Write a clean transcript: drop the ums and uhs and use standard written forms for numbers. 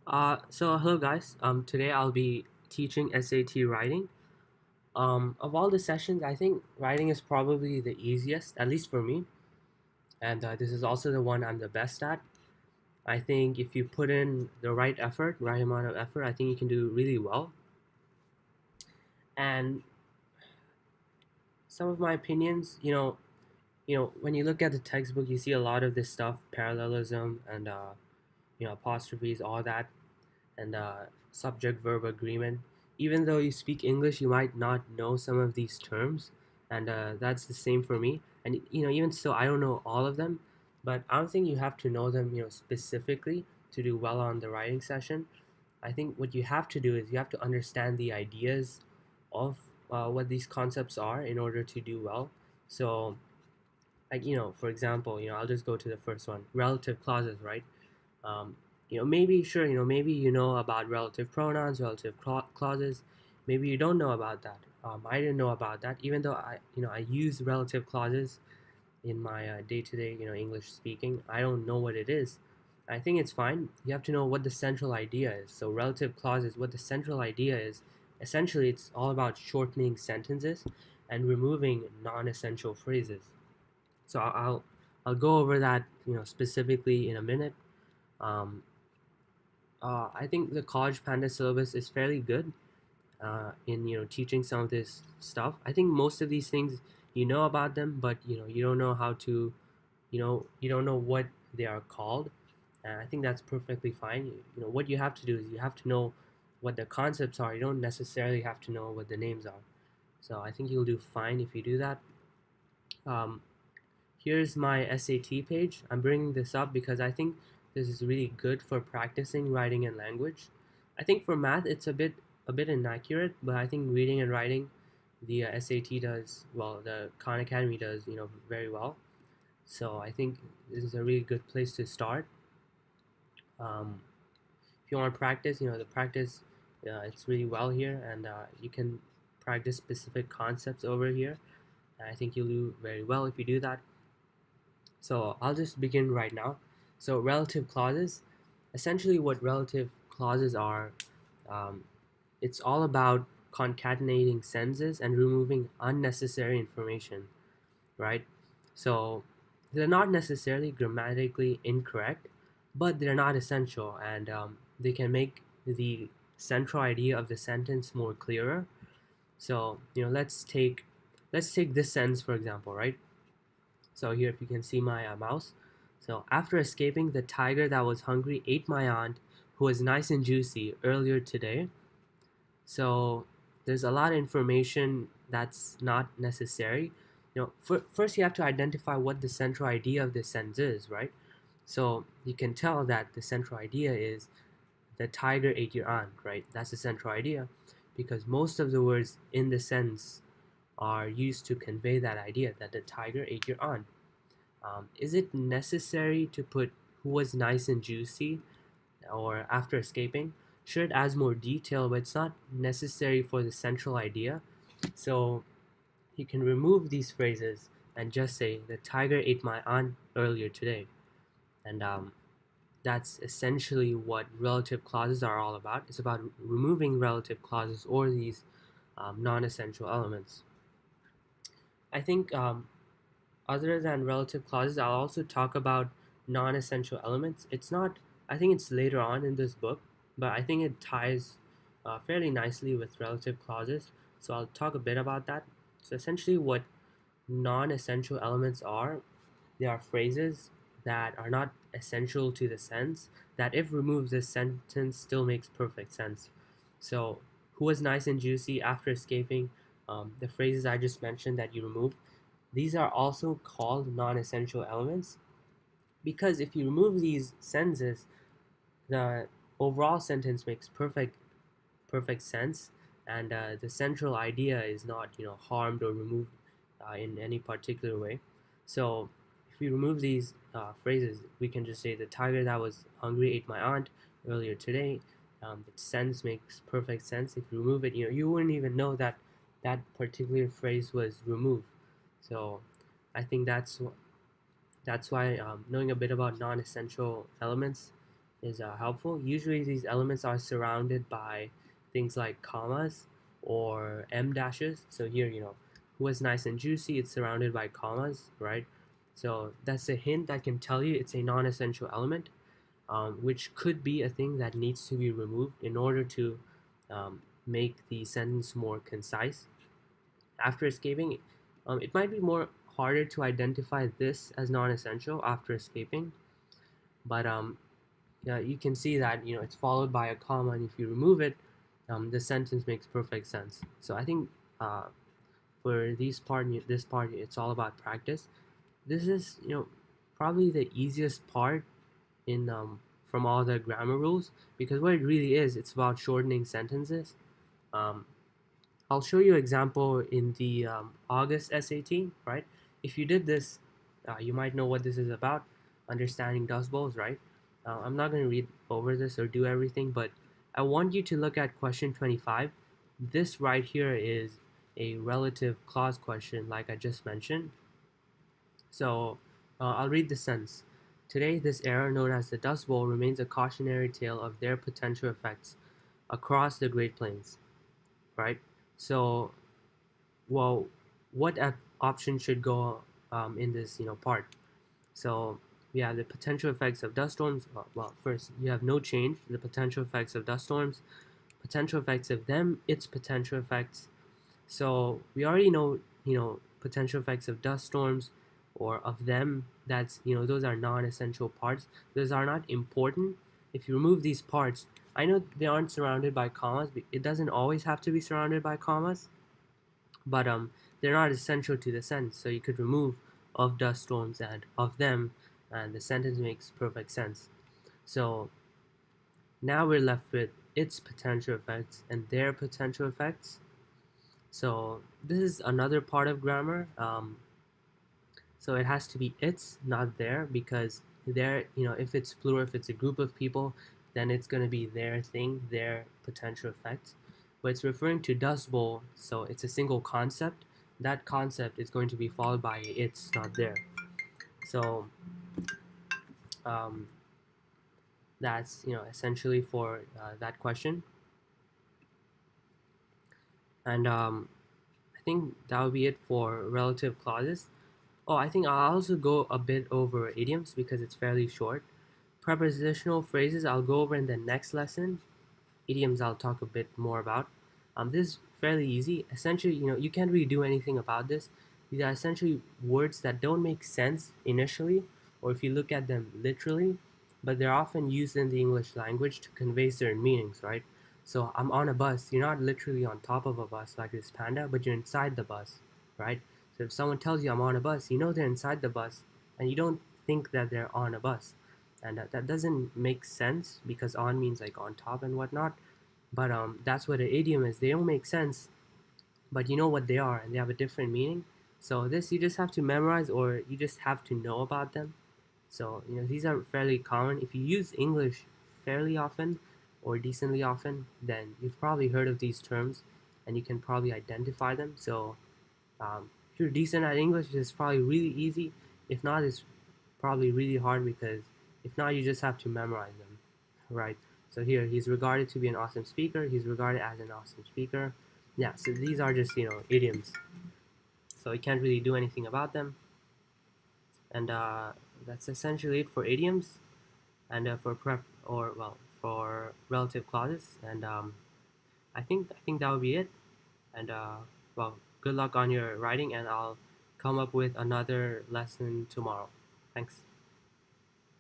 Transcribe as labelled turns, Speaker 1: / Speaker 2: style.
Speaker 1: So hello guys. Today I'll be teaching SAT writing. Of all the sessions, I think writing is probably the easiest, at least for me, and this is also the one I'm the best at. I think if you put in the right amount of effort, I think you can do really well. And some of my opinions, when you look at the textbook, you see a lot of this stuff, parallelism and apostrophes, all that, and subject verb agreement. Even though you speak English, you might not know some of these terms, and that's the same for me. And even still, I don't know all of them, but I don't think you have to know them, specifically to do well on the writing session. I think what you have to do is you have to understand the ideas of what these concepts are in order to do well. So, like for example, I'll just go to the first one, relative clauses, right? um, maybe sure, maybe you know about relative pronouns, relative clauses. Maybe you don't know about that. I didn't know about that, even though I use relative clauses in my day-to-day English speaking. I don't know what it is. I think it's fine. You have to know what the central idea is. So relative clauses, what the central idea is, essentially it's all about shortening sentences and removing non-essential phrases. So I'll go over that specifically in a minute. um, I think the College Panda syllabus is fairly good in teaching some of this stuff. I think most of these things you know about them, but you don't know how to, you don't know what they are called, and I think that's perfectly fine. What you have to do is you have to know what the concepts are. You don't necessarily have to know what the names are. So I think you'll do fine if you do that. Um, Here's my SAT page. I'm bringing this up because I think this is really good for practicing writing and language. I think for math it's a bit inaccurate, but I think reading and writing, the SAT does well. The Khan Academy does very well. So I think this is a really good place to start. Um, if you want to practice, the practice, it's really well here, and you can practice specific concepts over here. And I think you'll do very well if you do that. So I'll just begin right now. So relative clauses, essentially what relative clauses are, um, it's all about concatenating sentences and removing unnecessary information, right? So they're not necessarily grammatically incorrect, but they're not essential, and they can make the central idea of the sentence more clearer. So let's take this sentence for example, right? So here, if you can see my mouse. So after escaping, the tiger that was hungry ate my aunt, who was nice and juicy, earlier today. So there's a lot of information that's not necessary. First you have to identify what the central idea of this sentence is, right? So you can tell that the central idea is the tiger ate your aunt, right? That's the central idea, because most of the words in the sentence are used to convey that idea that the tiger ate your aunt. Is it necessary to put who was nice and juicy or after escaping? Sure, it adds more detail, but it's not necessary for the central idea. So you can remove these phrases and just say, the tiger ate my aunt earlier today. And that's essentially what relative clauses are all about. It's about removing relative clauses or these non essential elements. I think other than relative clauses, I'll also talk about non-essential elements. It's not, I think it's later on in this book, but I think it ties fairly nicely with relative clauses. So I'll talk a bit about that. So essentially what non-essential elements are, they are phrases that are not essential to the sense, that if removed, this sentence still makes perfect sense. So who was nice and juicy after escaping, the phrases I just mentioned that you removed, these are also called non-essential elements, because if you remove these sentences, the overall sentence makes perfect sense, and the central idea is not harmed or removed in any particular way. So if we remove these phrases, we can just say the tiger that was hungry ate my aunt earlier today. The sentence makes perfect sense. If you remove it, you wouldn't even know that that particular phrase was removed. So I think that's why knowing a bit about non-essential elements is helpful. Usually these elements are surrounded by things like commas or em dashes. So here, who was nice and juicy, it's surrounded by commas, right? So that's a hint that can tell you it's a non-essential element, which could be a thing that needs to be removed in order to make the sentence more concise. After escaping, it might be more harder to identify this as non-essential after escaping, but yeah, you can see that it's followed by a comma, and if you remove it, the sentence makes perfect sense. So I think uh, for this part, it's all about practice. This is probably the easiest part in from all the grammar rules, because what it really is, it's about shortening sentences. Um, I'll show you an example in the August SAT, right? If you did this, you might know what this is about, understanding dust bowls, right? I'm not going to read over this or do everything, but I want you to look at question 25. This right here is a relative clause question, like I just mentioned. So I'll read the sentence. Today, this era known as the Dust Bowl remains a cautionary tale of their potential effects across the Great Plains, right? So well, what option should go in this part? So we have the potential effects of dust storms. Well, first you have no change. The potential effects of dust storms, potential effects of them, its potential effects. So we already know potential effects of dust storms or of them. That's those are non-essential parts. Those are not important. If you remove these parts, I know they aren't surrounded by commas. It doesn't always have to be surrounded by commas, but they're not essential to the sentence. So you could remove of dust storms and of them, and the sentence makes perfect sense. So now we're left with its potential effects and their potential effects. So this is another part of grammar. So it has to be its, not their, because their, if it's plural, if it's a group of people, then it's going to be their thing, their potential effects. But it's referring to Dust Bowl, so it's a single concept. That concept is going to be followed by its, not their. So um, that's essentially for that question. And I think that would be it for relative clauses. Oh, I think I'll also go a bit over idioms because it's fairly short. Prepositional phrases I'll go over in the next lesson. Idioms I'll talk a bit more about. This is fairly easy. Essentially, you can't really do anything about this. These are essentially words that don't make sense initially, or if you look at them literally, but they're often used in the English language to convey certain meanings, right? So I'm on a bus. You're not literally on top of a bus like this panda, but you're inside the bus, right? So if someone tells you I'm on a bus, you know they're inside the bus, and you don't think that they're on a bus. And that doesn't make sense because on means like on top and whatnot. But that's what an idiom is. They don't make sense, but you know what they are, and they have a different meaning. So this you just have to memorize, or you just have to know about them. So these are fairly common. If you use English fairly often or decently often, then you've probably heard of these terms, and you can probably identify them. So if you're decent at English, it's probably really easy. If not, it's probably really hard, because if not, you just have to memorize them, right? So here, he's regarded to be an awesome speaker. He's regarded as an awesome speaker. Yeah, so these are just, idioms. So you can't really do anything about them. And that's essentially it for idioms and for prep, or well, for relative clauses. And I think that would be it. And well, good luck on your writing, and I'll come up with another lesson tomorrow. Thanks.